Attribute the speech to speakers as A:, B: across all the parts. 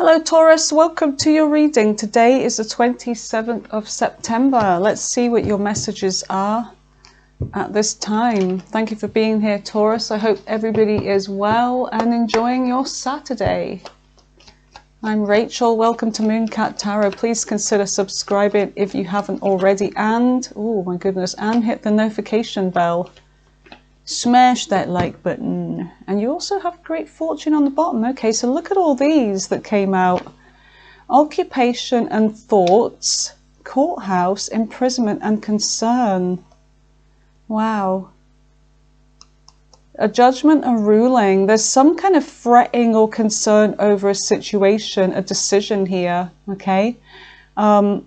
A: Hello Taurus, welcome to your reading. Today is the 27th of September. Let's see what your messages are at this time. Thank you for being here, Taurus. I hope everybody is well and enjoying your Saturday. I'm Rachel. Welcome to Mooncat Tarot. Please consider subscribing if you haven't already, and oh my goodness, and hit the notification bell. Smash that like button. And you also have great fortune on the bottom. Okay, so look at all these that came out. Occupation and thoughts, courthouse, imprisonment and concern. Wow. A judgment and ruling. There's some kind of fretting or concern over a situation, a decision here. Okay. I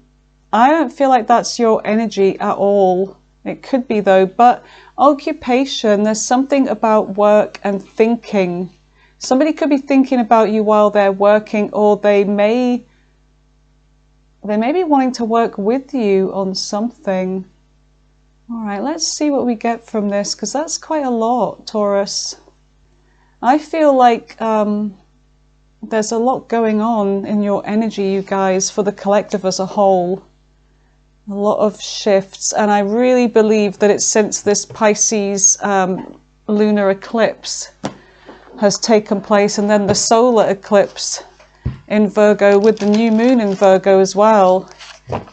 A: don't feel like that's your energy at all. It could be though, but occupation, there's something about work and thinking. Somebody could be thinking about you while they're working, or they may be wanting to work with you on something. All right, let's see what we get from this, because that's quite a lot, Taurus. I feel like there's a lot going on in your energy, you guys, for the collective as a whole. A lot of shifts, and I really believe that it's since this Pisces lunar eclipse has taken place, and then the solar eclipse in Virgo with the new moon in Virgo as well,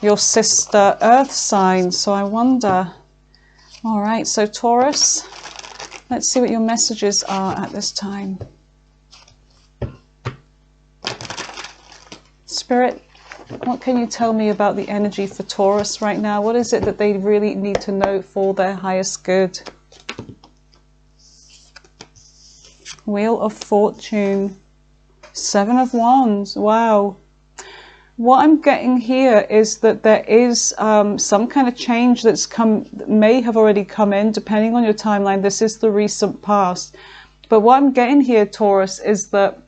A: your sister earth sign. So I wonder. All right, so Taurus, let's see what your messages are at this time. Spirit, what can you tell me about the energy for Taurus right now? What is it that they really need to know for their highest good? Wheel of Fortune. Seven of Wands. Wow. What I'm getting here is that there is some kind of change that's may have already come in, depending on your timeline. This is the recent past. But what I'm getting here, Taurus, is that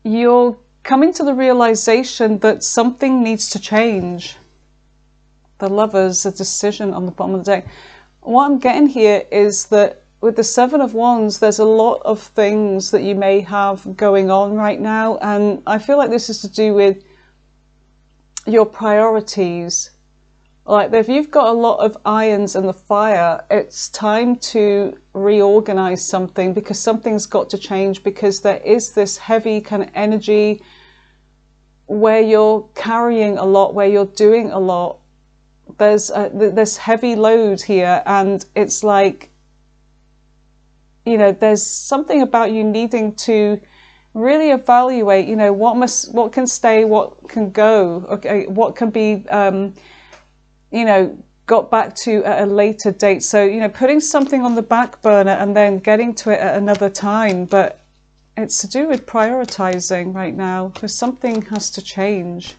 A: you're coming to the realization that something needs to change. The Lovers, the decision on the bottom of the deck. What I'm getting here is that with the Seven of Wands, there's a lot of things that you may have going on right now, and I feel like this is to do with your priorities. Like if you've got a lot of irons in the fire, it's time to reorganize something, because something's got to change, because there is this heavy kind of energy where you're carrying a lot, where you're doing a lot. There's this heavy load here, and it's like, you know, there's something about you needing to really evaluate, you know, what can stay, what can go, okay, what can be you know, got back to at a later date. So, you know, putting something on the back burner and then getting to it at another time. But it's to do with prioritizing right now, because something has to change.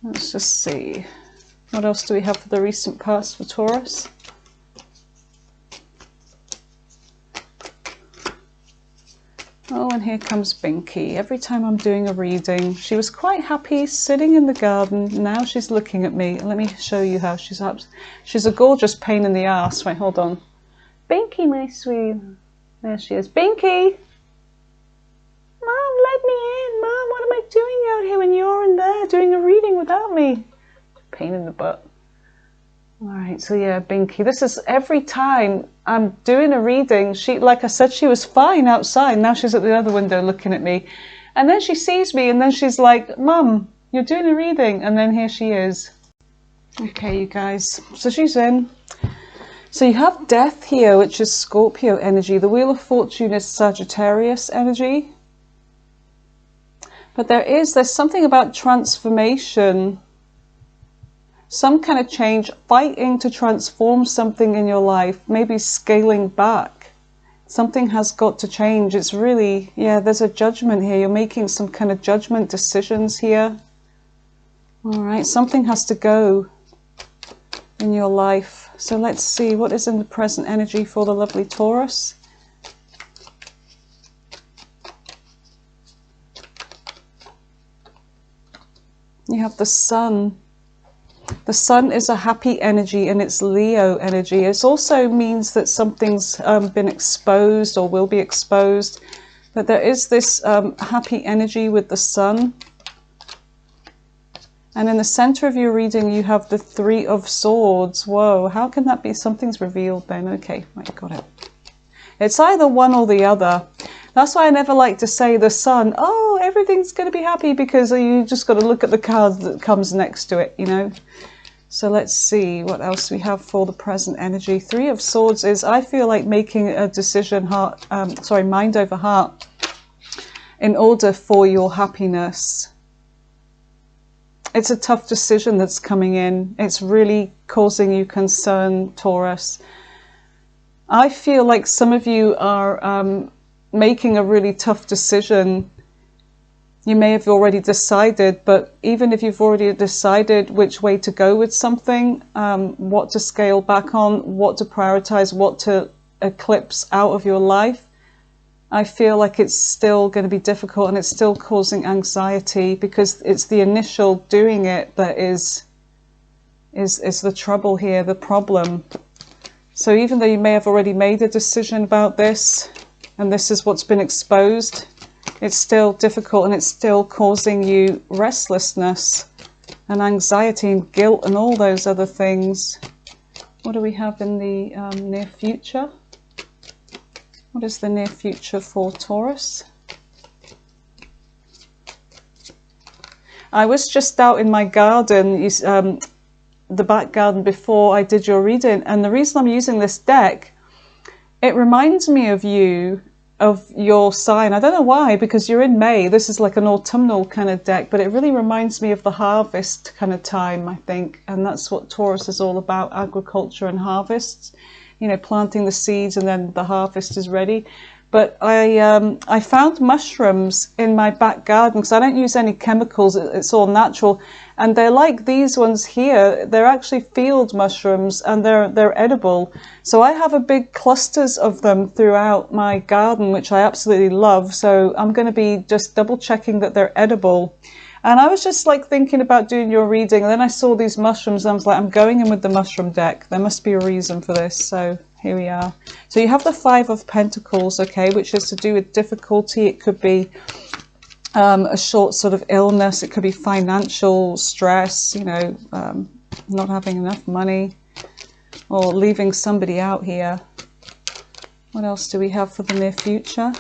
A: Let's just see. What else do we have for the recent past for Taurus? Oh, and here comes Binky. Every time I'm doing a reading, she was quite happy sitting in the garden. Now she's looking at me. Let me show you how she's up. She's a gorgeous pain in the ass. Wait, hold on. Binky, my sweet. There she is. Binky! Mom, let me in. Mom, what am I doing out here when you're in there doing a reading without me? Pain in the butt. All right, so yeah, Binky, this is every time I'm doing a reading, she, like I said, she was fine outside. Now she's at the other window looking at me. And then she sees me and then she's like, Mum, you're doing a reading. And then here she is. Okay, you guys, so she's in. So you have Death here, which is Scorpio energy. The Wheel of Fortune is Sagittarius energy. But there's something about transformation. Some kind of change, fighting to transform something in your life, maybe scaling back. Something has got to change. It's really, yeah, there's a judgment here. You're making some kind of judgment decisions here. All right, something has to go in your life. So let's see what is in the present energy for the lovely Taurus. You have the Sun. The Sun is a happy energy, and it's Leo energy. It also means that something's been exposed or will be exposed. But there is this happy energy with the sun. And in the center of your reading, you have the Three of Swords. Whoa, how can that be? Something's revealed then. Okay, right, got it. It's either one or the other. That's why I never like to say the sun, oh, everything's going to be happy, because you just got to look at the card that comes next to it, you know. So let's see what else we have for the present energy. Three of Swords is, I feel like making a decision, mind over heart, in order for your happiness. It's a tough decision that's coming in. It's really causing you concern, Taurus. I feel like some of you are making a really tough decision. You may have already decided, but even if you've already decided which way to go with something, what to scale back on, what to prioritize, what to eclipse out of your life, I feel like it's still going to be difficult, and it's still causing anxiety, because it's the initial doing it that is the trouble here, the problem. So even though you may have already made a decision about this, and this is what's been exposed, it's still difficult, and it's still causing you restlessness and anxiety and guilt and all those other things. What do we have in the near future? What is the near future for Taurus? I was just out in my garden, the back garden, before I did your reading, and the reason I'm using this deck, it reminds me of you, of your sign. I don't know why, because you're in May. This is like an autumnal kind of deck, but it really reminds me of the harvest kind of time, I think, and that's what Taurus is all about, agriculture and harvests. You know, planting the seeds and then the harvest is ready. But I found mushrooms in my back garden, because I don't use any chemicals, it's all natural. And they're like these ones here, they're actually field mushrooms, and they're edible. So I have a big clusters of them throughout my garden, which I absolutely love. So I'm going to be just double checking that they're edible. And I was just like thinking about doing your reading, and then I saw these mushrooms, and I was like, I'm going in with the mushroom deck. There must be a reason for this. So here we are. So you have the Five of Pentacles, okay, which is to do with difficulty. It could be a short sort of illness. It could be financial stress, you know, not having enough money, or leaving somebody out here. What else do we have for the near future?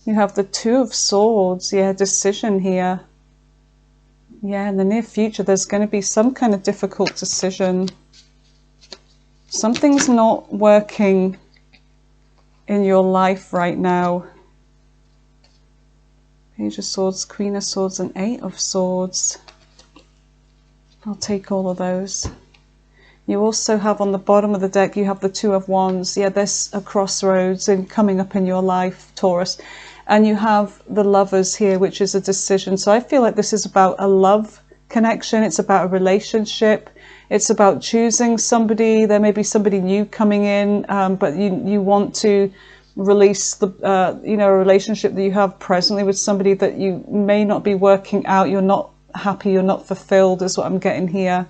A: You have the Two of Swords, yeah, decision here. Yeah, in the near future, there's going to be some kind of difficult decision. Something's not working in your life right now. Page of Swords, Queen of Swords, and Eight of Swords. I'll take all of those. You also have on the bottom of the deck, you have the Two of Wands. Yeah, there's a crossroads coming up in your life, Taurus. And you have the Lovers here, which is a decision. So I feel like this is about a love connection. It's about a relationship. It's about choosing somebody. There may be somebody new coming in, but you want to release the a relationship that you have presently with somebody that you may not be working out. You're not happy. You're not fulfilled, is what I'm getting here.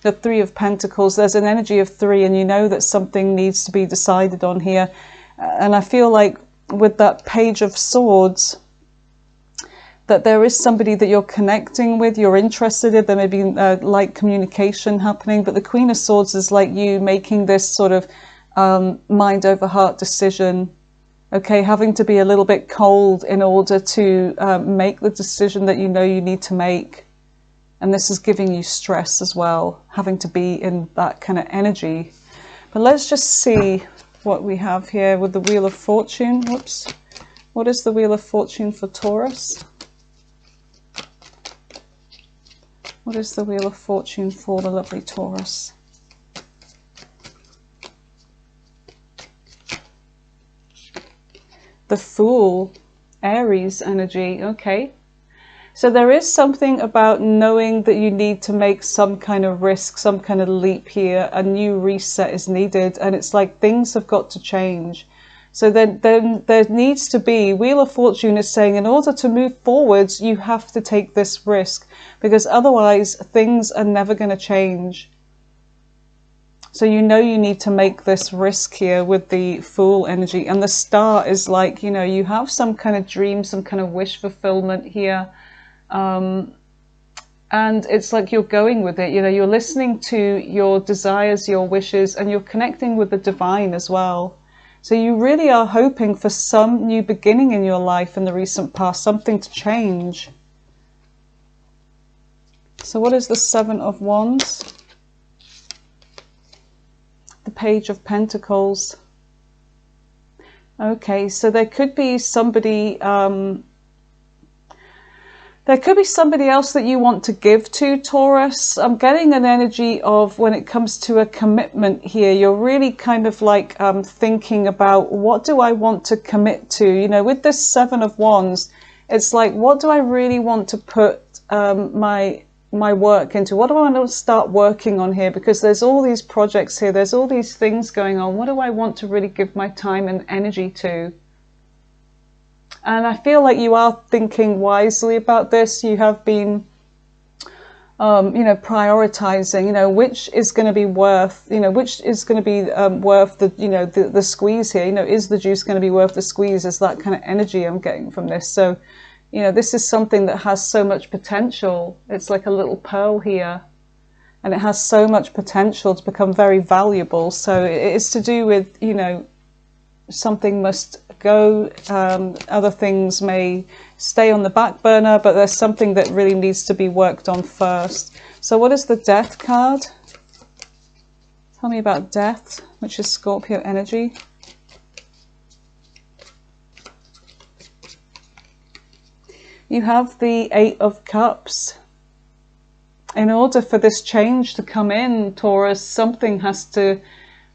A: The Three of Pentacles. There's an energy of three, and you know that something needs to be decided on here. And I feel like with that Page of Swords, that there is somebody that you're connecting with, you're interested in. There may be like communication happening, but the Queen of Swords is like you making this sort of mind over heart decision. Okay, having to be a little bit cold in order to make the decision that you know you need to make. And this is giving you stress as well, having to be in that kind of energy. But let's just see what we have here with the Wheel of Fortune. Whoops. What is the Wheel of Fortune for Taurus? What is the Wheel of Fortune for the lovely Taurus? The Fool, Aries energy. Okay. So there is something about knowing that you need to make some kind of risk, some kind of leap here. A new reset is needed, and it's like things have got to change. So then there needs to be, Wheel of Fortune is saying, in order to move forwards, you have to take this risk, because otherwise things are never going to change. So you know you need to make this risk here with the Fool energy. And the Star is like, you know, you have some kind of dream, some kind of wish fulfillment here. And it's like you're going with it. You know, you're listening to your desires, your wishes, and you're connecting with the divine as well. So you really are hoping for some new beginning in your life in the recent past, something to change. So what is the Seven of Wands? The Page of Pentacles. Okay, so there could be somebody, there could be somebody else that you want to give to, Taurus. I'm getting an energy of, when it comes to a commitment here, you're really kind of like thinking about, what do I want to commit to? You know, with this Seven of Wands, it's like, what do I really want to put my work into? What do I want to start working on here? Because there's all these projects here, there's all these things going on. What do I want to really give my time and energy to? And I feel like you are thinking wisely about this. You have been, you know, prioritizing, you know, which is going to be worth, you know, which is going to be worth the, you know, the squeeze here. You know, is the juice going to be worth the squeeze? Is that kind of energy I'm getting from this? So, you know, this is something that has so much potential. It's like a little pearl here, and it has so much potential to become very valuable. So it's to do with, you know, something must go, other things may stay on the back burner, but there's something that really needs to be worked on first. So what is the Death card? Tell me about death, which is Scorpio energy. You have the Eight of Cups. In order for this change to come in, Taurus, something has to,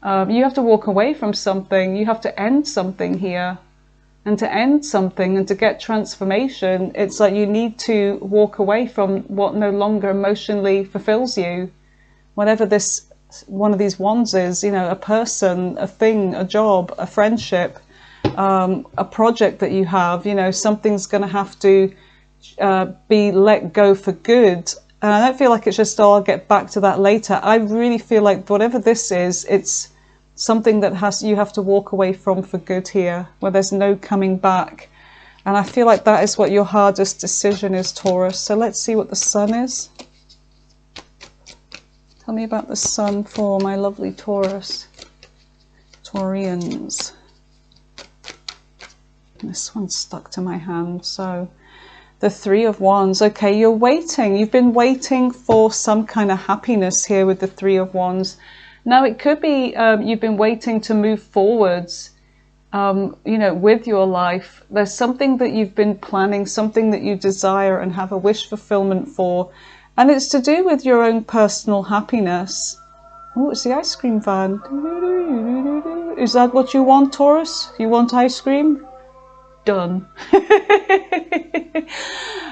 A: you have to walk away from something. You have to end something here. And to end something and to get transformation, it's like you need to walk away from what no longer emotionally fulfills you. Whatever this, one of these wands is, you know, a person, a thing, a job, a friendship, a project that you have, you know, something's going to have to be let go for good. And I don't feel like it's just, oh, I'll get back to that later. I really feel like whatever this is, it's something that you have to walk away from for good here, where there's no coming back. And I feel like that is what your hardest decision is, Taurus. So let's see what the Sun is. Tell me about the Sun for my lovely Taurus. Taurians. This one's stuck to my hand. So the Three of Wands. Okay, you're waiting. You've been waiting for some kind of happiness here with the Three of Wands. Now, it could be you've been waiting to move forwards, you know, with your life. There's something that you've been planning, something that you desire and have a wish fulfillment for. And it's to do with your own personal happiness. Oh, it's the ice cream van. Is that what you want, Taurus? You want ice cream? Done.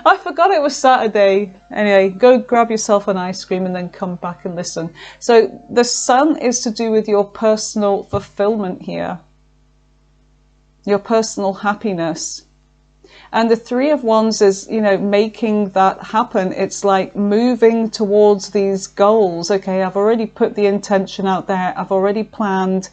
A: I forgot it was Saturday. Anyway, go grab yourself an ice cream and then come back and listen. So the Sun is to do with your personal fulfillment here, your personal happiness. And the Three of Wands is, you know, making that happen. It's like moving towards these goals. Okay, I've already put the intention out there. I've already planned.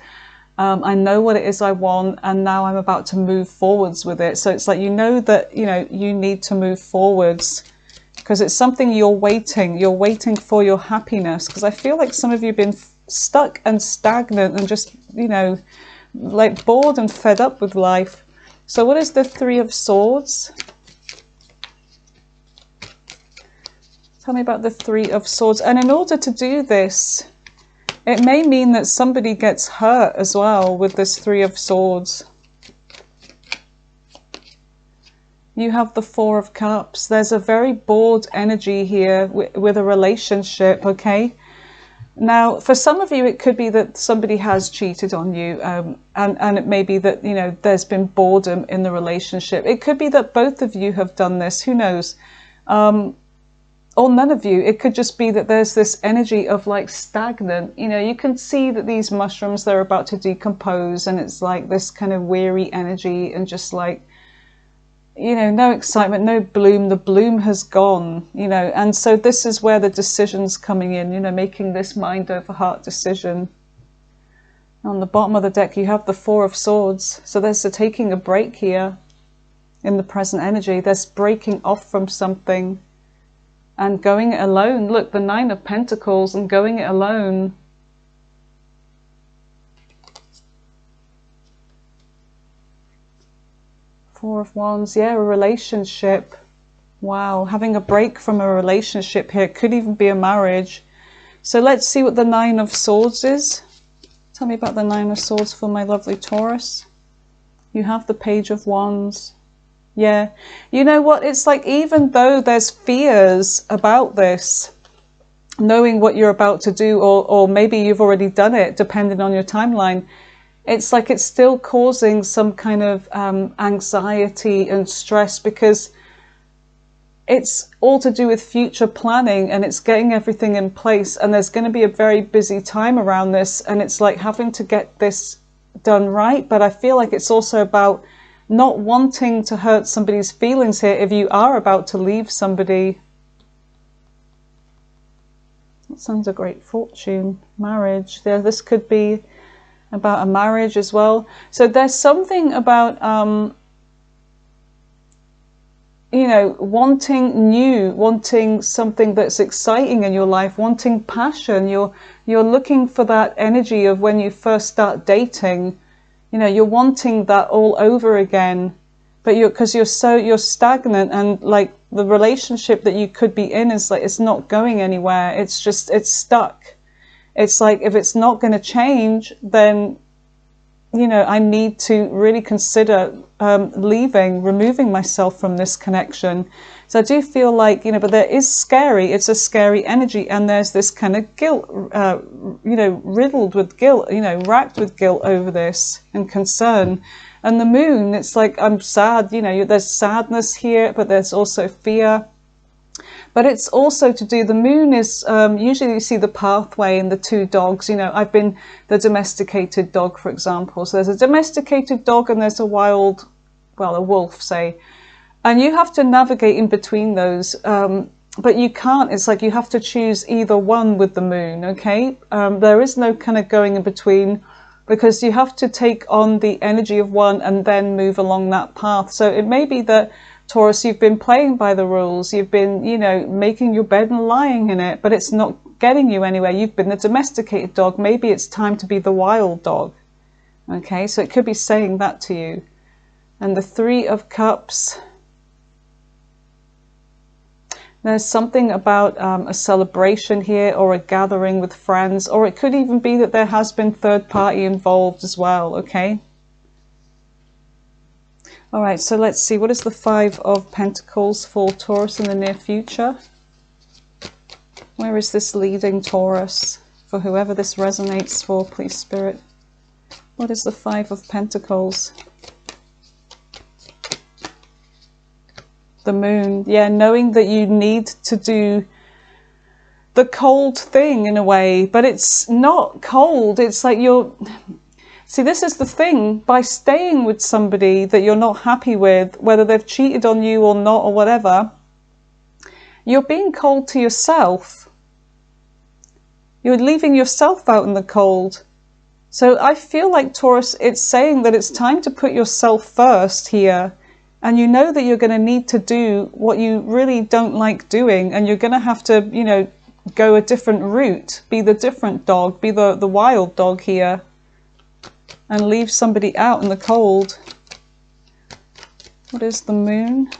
A: I know what it is I want, and now I'm about to move forwards with it. So it's like, you know that, you know, you need to move forwards because it's something you're waiting for your happiness. Because I feel like some of you have been stuck and stagnant and just, you know, like bored and fed up with life. So what is the Three of Swords? Tell me about the Three of Swords. And in order to do this, it may mean that somebody gets hurt as well with this Three of Swords. You have the Four of Cups. There's a very bored energy here with a relationship, okay? Now, for some of you, it could be that somebody has cheated on you, and it may be that, you know, there's been boredom in the relationship. It could be that both of you have done this, who knows? Or none of you. It could just be that there's this energy of like stagnant. You know, you can see that these mushrooms, they're about to decompose, and it's like this kind of weary energy and just like, you know, no excitement, no bloom. The bloom has gone, you know. And so this is where the decision's coming in, you know, making this mind over heart decision. On the bottom of the deck, you have the Four of Swords. So there's a taking a break here in the present energy. There's breaking off from something and going it alone. Look, the Nine of Pentacles and going it alone. Four of Wands, yeah, a relationship. Wow, having a break from a relationship here. Could even be a marriage. So let's see what the Nine of Swords is. Tell me about the Nine of Swords for my lovely Taurus. You have the Page of Wands. Yeah, you know what? It's like, even though there's fears about this, knowing what you're about to do, or maybe you've already done it, depending on your timeline, it's like it's still causing some kind of anxiety and stress, because it's all to do with future planning, and it's getting everything in place, and there's going to be a very busy time around this, and it's like having to get this done right. But I feel like it's also about not wanting to hurt somebody's feelings here if you are about to leave somebody. That sounds a great fortune. Marriage. Yeah, this could be about a marriage as well. So there's something about you know, wanting new, wanting something that's exciting in your life, wanting passion. You're looking for that energy of when you first start dating. You know, you're wanting that all over again, but because you're stagnant, and like the relationship that you could be in is like, it's not going anywhere. It's just, it's stuck. It's like, if it's not going to change, then, you know, I need to really consider removing myself from this connection. So I do feel like, you know, but there is scary, it's a scary energy, and there's this kind of guilt, you know, riddled with guilt, you know, racked with guilt over this and concern. And the Moon, it's like, I'm sad, you know, there's sadness here, but there's also fear. But it's also to do, the Moon is, usually you see the pathway and the two dogs, you know, I've been the domesticated dog, for example. So there's a domesticated dog and there's a wild, well, a wolf, say. And you have to navigate in between those, but you can't, it's like you have to choose either one with the Moon, okay? There is no kind of going in between, because you have to take on the energy of one and then move along that path. So it may be that, Taurus, you've been playing by the rules, you've been, you know, making your bed and lying in it, but it's not getting you anywhere. You've been the domesticated dog. Maybe it's time to be the wild dog. Okay, so it could be saying that to you. And the Three of Cups. There's something about a celebration here, or a gathering with friends, or it could even be that there has been third party involved as well, okay? All right, so let's see. What is the Five of Pentacles for Taurus in the near future? Where is this leading Taurus? For whoever this resonates for, please, Spirit. What is the Five of Pentacles? The Moon. Yeah, knowing that you need to do the cold thing in a way, but it's not cold. It's like you're... See, this is the thing, by staying with somebody that you're not happy with, whether they've cheated on you or not or whatever, you're being cold to yourself. You're leaving yourself out in the cold. So I feel like, Taurus, it's saying that it's time to put yourself first here. And you know that you're going to need to do what you really don't like doing. And you're going to have to, you know, go a different route, be the different dog, be the wild dog here. And leave somebody out in the cold. What is the Moon?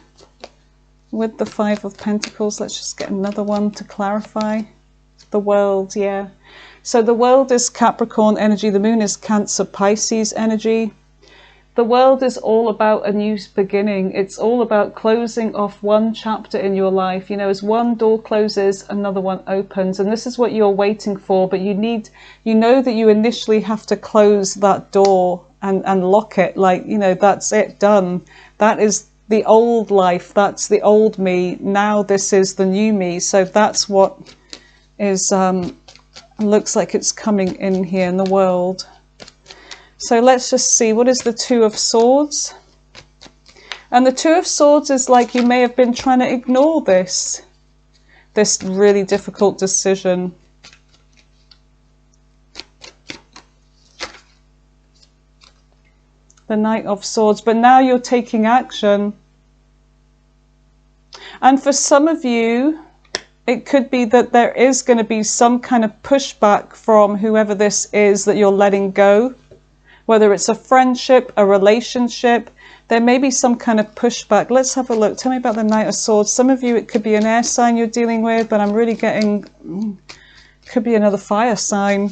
A: With the Five of Pentacles, let's just get another one to clarify. The World, yeah. So the World is Capricorn energy. The Moon is Cancer, Pisces energy. The World is all about a new beginning. It's all about closing off one chapter in your life. You know, as one door closes, another one opens. And this is what you're waiting for. But you know that you initially have to close that door and lock it. Like, you know, that's it, done. That is the old life. That's the old me. Now this is the new me. So that's what is, looks like it's coming in here in the world. So let's just see, what is the Two of Swords? And the Two of Swords is like you may have been trying to ignore this really difficult decision. The Knight of Swords. But now you're taking action. And for some of you, it could be that there is going to be some kind of pushback from whoever this is that you're letting go. Whether it's a friendship, a relationship, there may be some kind of pushback. Let's have a look. Tell me about the Knight of Swords. Some of you, it could be an air sign you're dealing with, but I'm really getting, could be another fire sign.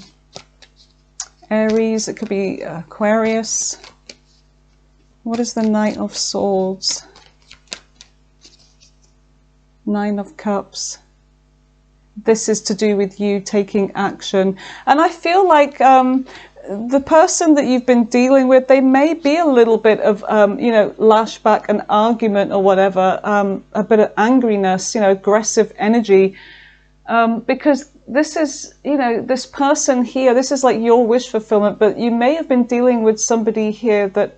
A: Aries, it could be Aquarius. What is the Knight of Swords? Nine of Cups. This is to do with you taking action. And I feel like the person that you've been dealing with, they may be a little bit of, you know, lashback, an argument or whatever, a bit of angriness, you know, aggressive energy. Because this is, you know, this person here, this is like your wish fulfillment, but you may have been dealing with somebody here that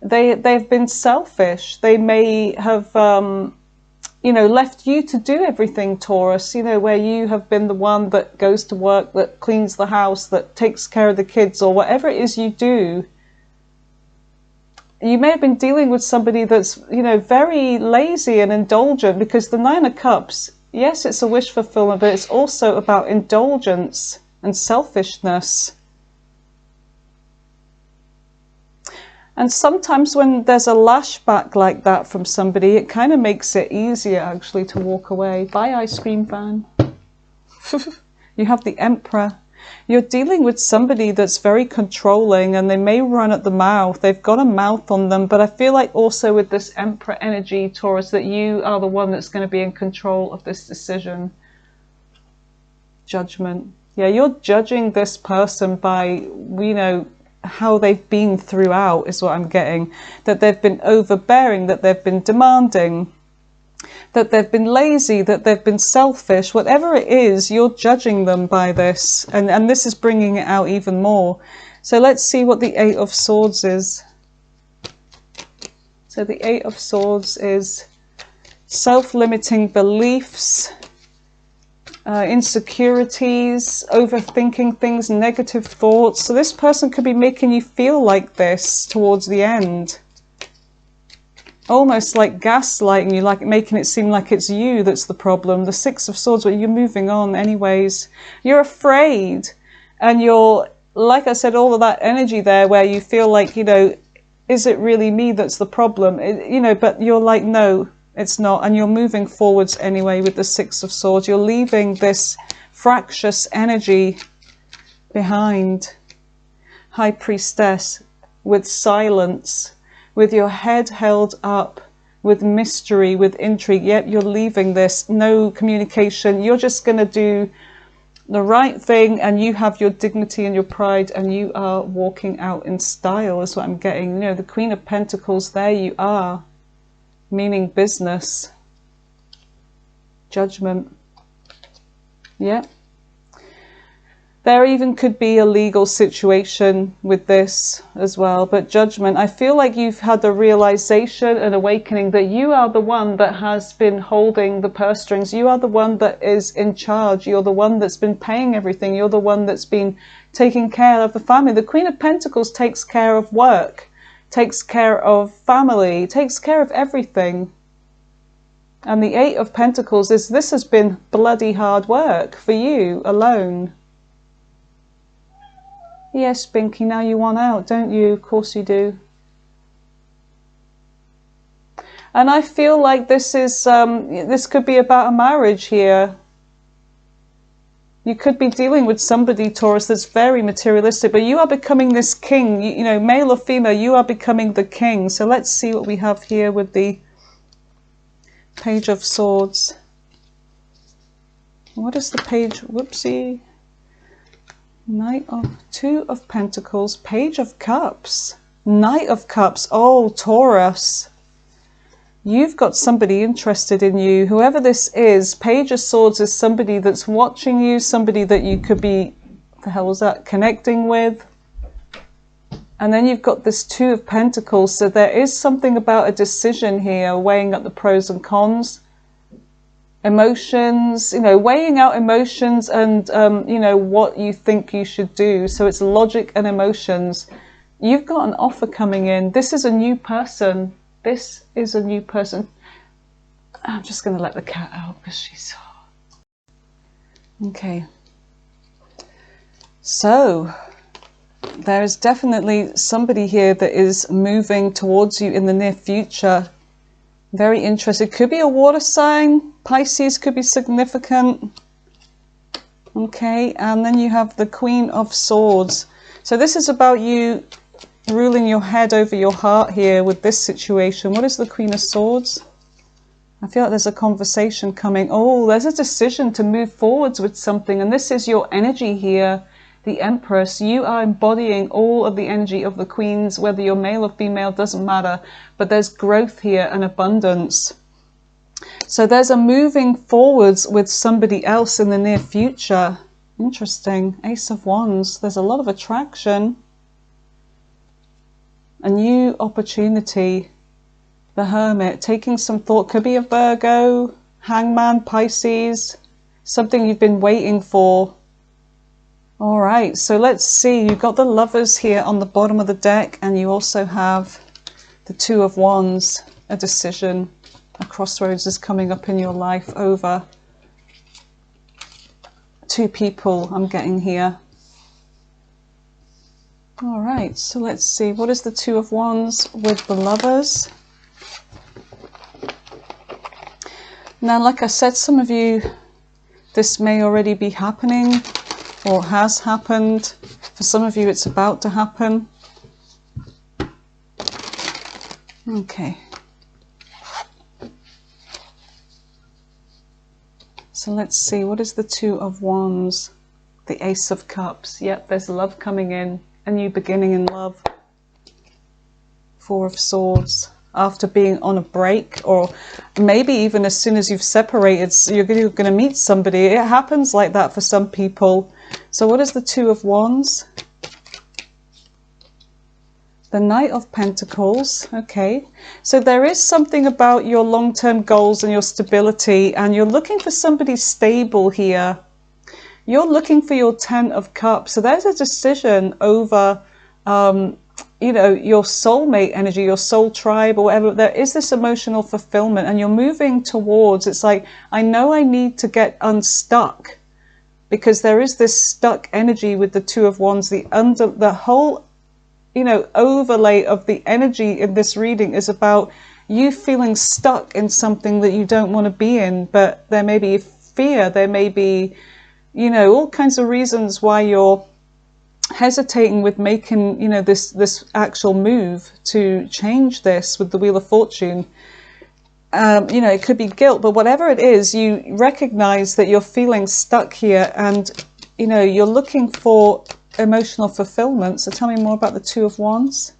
A: they've been selfish. They may have, you know, left you to do everything, Taurus, you know, where you have been the one that goes to work, that cleans the house, that takes care of the kids, or whatever it is you do. You may have been dealing with somebody that's, you know, very lazy and indulgent, because the Nine of Cups, yes, it's a wish fulfillment, but it's also about indulgence and selfishness. And sometimes when there's a lashback like that from somebody, it kind of makes it easier actually to walk away. Bye, ice cream van. You have the Emperor. You're dealing with somebody that's very controlling, and they may run at the mouth. They've got a mouth on them, but I feel like also with this Emperor energy, Taurus, that you are the one that's going to be in control of this decision. Judgment. Yeah, you're judging this person by, you know, how they've been throughout is what I'm getting. That they've been overbearing, that they've been demanding, that they've been lazy, that they've been selfish. Whatever it is, you're judging them by this, and this is bringing it out even more. So let's see what the Eight of Swords is. So the Eight of Swords is self-limiting beliefs, insecurities, overthinking things, negative thoughts. So this person could be making you feel like this towards the end. Almost like gaslighting you, like making it seem like it's you that's the problem. The Six of Swords, but you're moving on anyways. You're afraid, and you're, like I said, all of that energy there where you feel like, you know, is it really me that's the problem? You know, but you're like, no, it's not, and you're moving forwards anyway with the Six of Swords. You're leaving this fractious energy behind. High Priestess, with silence, with your head held up, with mystery, with intrigue. Yep, you're leaving this, no communication. You're just going to do the right thing, and you have your dignity and your pride, and you are walking out in style is what I'm getting. You know, the Queen of Pentacles, there you are. Meaning business. Judgment. Yeah. There even could be a legal situation with this as well. But Judgment, I feel like you've had the realization and awakening that you are the one that has been holding the purse strings. You are the one that is in charge. You're the one that's been paying everything. You're the one that's been taking care of the family. The Queen of Pentacles takes care of work, takes care of family, takes care of everything. And the Eight of Pentacles is, this has been bloody hard work for you alone. Yes, Binky, now you want out, don't you? Of course you do. And I feel like this is, this could be about a marriage here. You could be dealing with somebody, Taurus, that's very materialistic, but you are becoming this king. You know, male or female, you are becoming the king. So let's see what we have here with the Page of Swords. What is the page? Whoopsie. Two of Pentacles, Page of Cups, Knight of Cups. Oh, Taurus. You've got somebody interested in you. Whoever this is, Page of Swords is somebody that's watching you, somebody that you could be, what the hell was that, connecting with. And then you've got this Two of Pentacles. So there is something about a decision here, weighing up the pros and cons. Emotions, you know, weighing out emotions and, you know, what you think you should do. So it's logic and emotions. you've got an offer coming in. This is a new person. This is a new person. I'm just going to let the cat out because she's... Okay. So there is definitely somebody here that is moving towards you in the near future. Very interested. Could be a water sign. Pisces could be significant. Okay, and then you have the Queen of Swords. So this is about you ruling your head over your heart here with this situation. What is the Queen of Swords? I feel like there's a conversation coming. Oh, there's a decision to move forwards with something. And this is your energy here, the Empress. You are embodying all of the energy of the Queens, whether you're male or female, doesn't matter. But there's growth here and abundance. So there's a moving forwards with somebody else in the near future. Interesting. Ace of Wands. There's a lot of attraction. A new opportunity. The Hermit, taking some thought. Could be a Virgo, Hangman, Pisces, something you've been waiting for. All right, so let's see. You've got the Lovers here on the bottom of the deck, and you also have the Two of Wands, a decision. A crossroads is coming up in your life over two people I'm getting here. All right, so let's see. What is the Two of Wands with the Lovers? Now, like I said, some of you, this may already be happening or has happened. For some of you, it's about to happen. Okay. So let's see, what is the Two of Wands? The Ace of Cups. Yep, there's love coming in, a new beginning in love. Four of Swords. After being on a break, or maybe even as soon as you've separated, so you're going to meet somebody. It happens like that for some people. So what is the Two of Wands? The Knight of Pentacles. Okay, so there is something about your long-term goals and your stability, and you're looking for somebody stable here. You're looking for your Ten of Cups. So there's a decision over you know, your soulmate energy, your soul tribe, or whatever. There is this emotional fulfillment, and you're moving towards, it's like, I know I need to get unstuck, because there is this stuck energy with the Two of Wands. The whole, you know, overlay of the energy in this reading is about you feeling stuck in something that you don't want to be in, but there may be fear, there may be, you know, all kinds of reasons why you're hesitating with making, you know, this actual move to change this with the Wheel of Fortune. You know, it could be guilt, but whatever it is, you recognize that you're feeling stuck here, and, you know, you're looking for emotional fulfillment. So tell me more about the Two of Wands.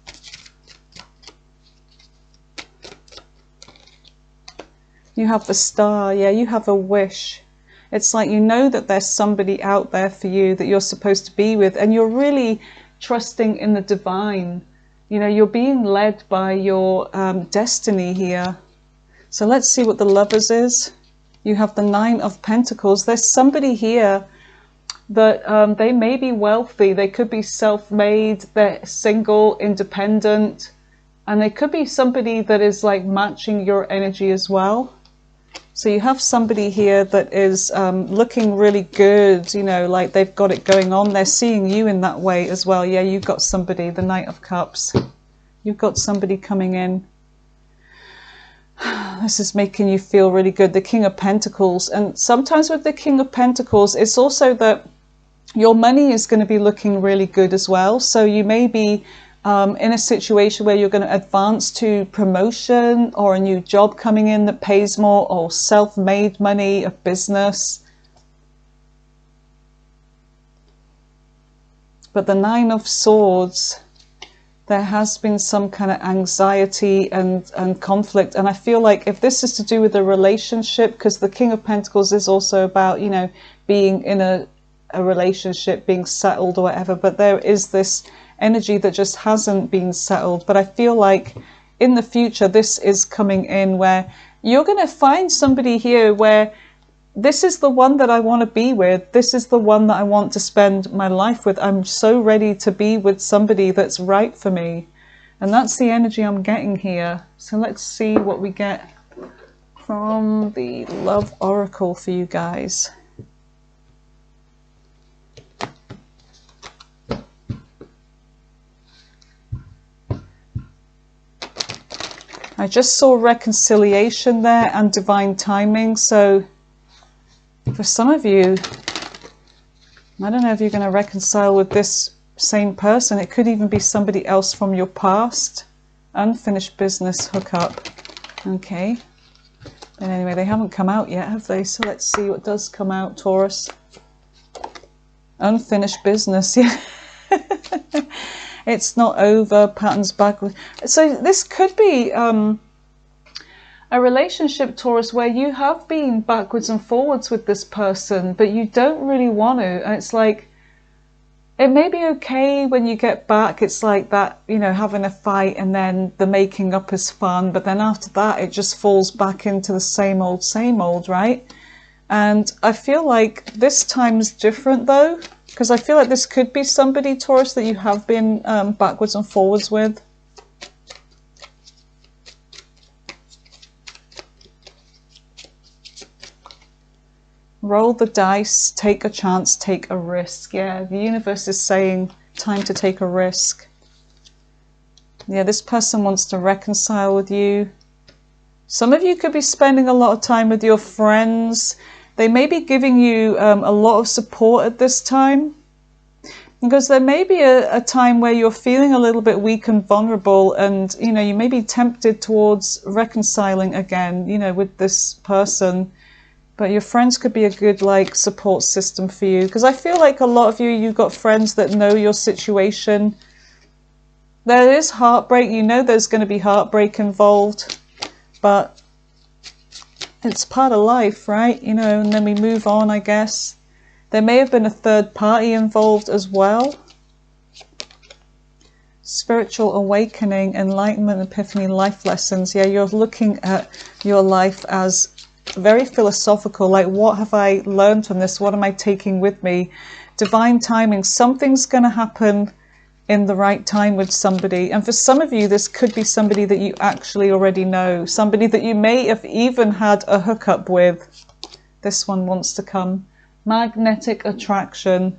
A: You have the Star. Yeah, you have a wish. It's like, you know that there's somebody out there for you that you're supposed to be with, and you're really trusting in the divine. You know, you're being led by your destiny here. So let's see what the Lovers is. You have the Nine of Pentacles. There's somebody here that they may be wealthy. They could be self-made. They're single, independent. And they could be somebody that is like matching your energy as well. So you have somebody here that is looking really good, you know, like they've got it going on. They're seeing you in that way as well. Yeah, you've got somebody, the Knight of Cups. You've got somebody coming in. This is making you feel really good. The King of Pentacles. And sometimes with the King of Pentacles, it's also that your money is going to be looking really good as well. So you may be in a situation where you're going to advance to promotion, or a new job coming in that pays more, or self-made money, a business. But the Nine of Swords, there has been some kind of anxiety and conflict. And I feel like if this is to do with a relationship, because the King of Pentacles is also about, you know, being in a relationship, being settled or whatever, but there is this energy that just hasn't been settled. But I feel like in the future, this is coming in where you're going to find somebody here where this is the one that I want to be with. This is the one that I want to spend my life with. I'm so ready to be with somebody that's right for me. And that's the energy I'm getting here. So let's see what we get from the Love Oracle for you guys. I just saw reconciliation there and divine timing. So for some of you, I don't know if you're going to reconcile with this same person. It could even be somebody else from your past. Unfinished business hookup. Okay. But anyway, they haven't come out yet, have they? So let's see what does come out, Taurus. Unfinished business, yeah. It's not over, patterns backward. So this could be a relationship, Taurus, where you have been backwards and forwards with this person, but you don't really want to. And it's like, it may be okay when you get back. It's like that, you know, having a fight and then the making up is fun. But then after that, it just falls back into the same old, right? And I feel like this time's different though. Because I feel like this could be somebody, Taurus, that you have been backwards and forwards with. Roll the dice, take a chance, take a risk. Yeah, the universe is saying time to take a risk. Yeah, this person wants to reconcile with you. Some of you could be spending a lot of time with your friends. They may be giving you a lot of support at this time, because there may be a time where you're feeling a little bit weak and vulnerable, and you know, you may be tempted towards reconciling again, you know, with this person. But your friends could be a good like support system for you, because I feel like a lot of you've got friends that know your situation. There is heartbreak, you know, there's going to be heartbreak involved, but it's part of life, right? You know, and then we move on, I guess. There may have been a third party involved as well. Spiritual awakening, enlightenment, epiphany, life lessons. Yeah, you're looking at your life as very philosophical, like what have I learned from this? What am I taking with me? Divine timing. Something's going to happen in the right time with somebody. And for some of you, this could be somebody that you actually already know. Somebody that you may have even had a hookup with. This one wants to come. Magnetic attraction.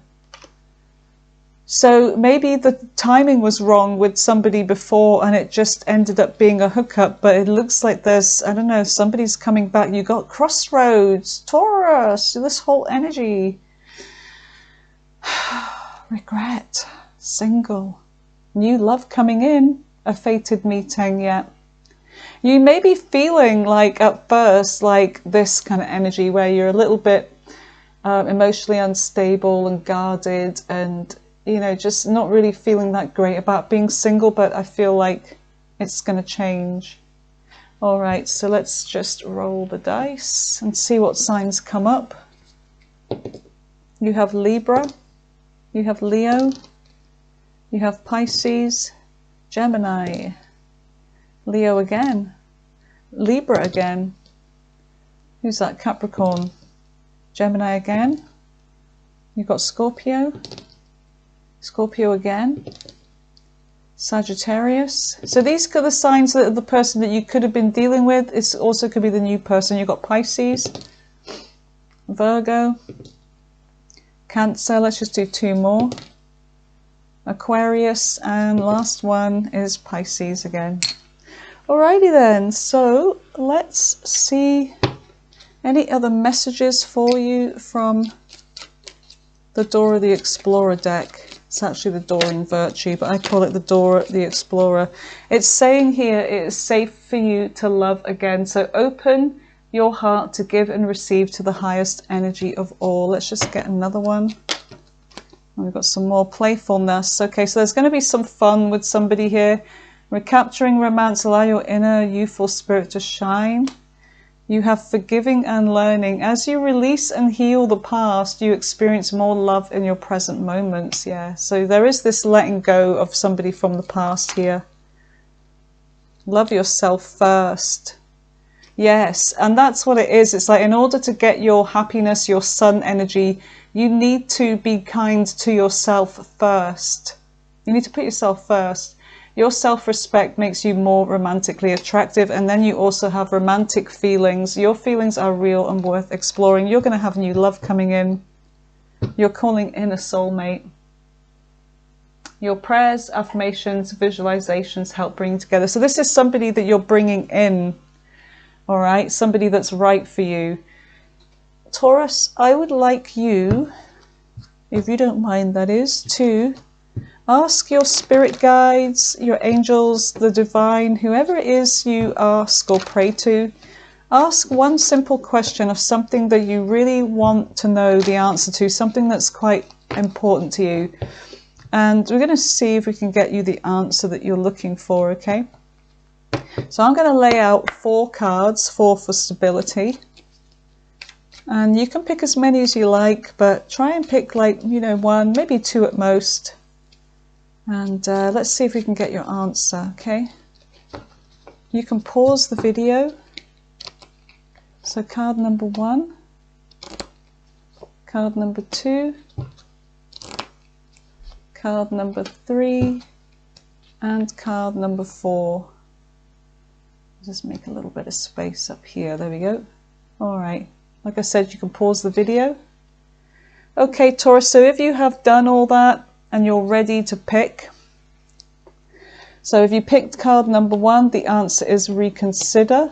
A: So maybe the timing was wrong with somebody before and it just ended up being a hookup, but it looks like there's, I don't know, somebody's coming back. You got crossroads, Taurus, this whole energy. Regret, single, new love coming in, a fated meeting, yeah. You may be feeling like at first like this kind of energy where you're a little bit emotionally unstable and guarded and, you know, just not really feeling that great about being single, but I feel like it's going to change. All right, so let's just roll the dice and see what signs come up. You have Libra, you have Leo, you have Pisces, Gemini, Leo again, Libra again. Who's that? Capricorn, Gemini again. You've got Scorpio, Scorpio again, Sagittarius. So these are the signs that the person that you could have been dealing with. It also could be the new person. You've got Pisces, Virgo, Cancer. Let's just do two more. Aquarius, and last one is Pisces again. Alrighty then, so let's see any other messages for you from the Door of the Explorer deck. It's actually the Doreen Virtue, but I call it the Door of the Explorer. It's saying here it is safe for you to love again. So open your heart to give and receive to the highest energy of all. Let's just get another one. We've got some more playfulness. Okay, so there's going to be some fun with somebody here. Recapturing romance, allow your inner youthful spirit to shine. You have forgiving and learning. As you release and heal the past, you experience more love in your present moments. Yeah, so there is this letting go of somebody from the past here. Love yourself first. Yes, and that's what it is. It's like in order to get your happiness, your sun energy, you need to be kind to yourself first. You need to put yourself first. Your self-respect makes you more romantically attractive, and then you also have romantic feelings. Your feelings are real and worth exploring. You're going to have new love coming in. You're calling in a soulmate. Your prayers, affirmations, visualizations help bring together. So this is somebody that you're bringing in, all right? Somebody that's right for you. Taurus, I would like you, if you don't mind, that is, to ask your spirit guides, your angels, the divine, whoever it is you ask or pray to, ask one simple question of something that you really want to know the answer to, something that's quite important to you. And we're going to see if we can get you the answer that you're looking for, okay? So I'm going to lay out 4 cards, 4 for stability. And you can pick as many as you like, but try and pick, like, you know, 1, maybe 2 at most. And let's see if we can get your answer, okay? You can pause the video. So card number 1, card number 2, card number 3, and card number 4. Just make a little bit of space up here. There we go. All right. Like I said, you can pause the video. Okay, Taurus, so if you have done all that and you're ready to pick, so if you picked card number 1, the answer is reconsider.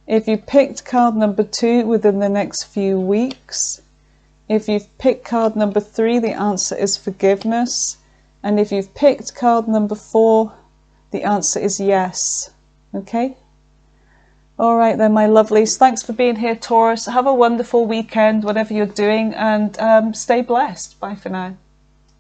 A: If you picked card number 2, within the next few weeks. If you've picked card number 3, the answer is forgiveness. And if you've picked card number 4, the answer is yes. Okay? All right then, my lovelies. Thanks for being here, Taurus. Have a wonderful weekend, whatever you're doing, and stay blessed. Bye for now.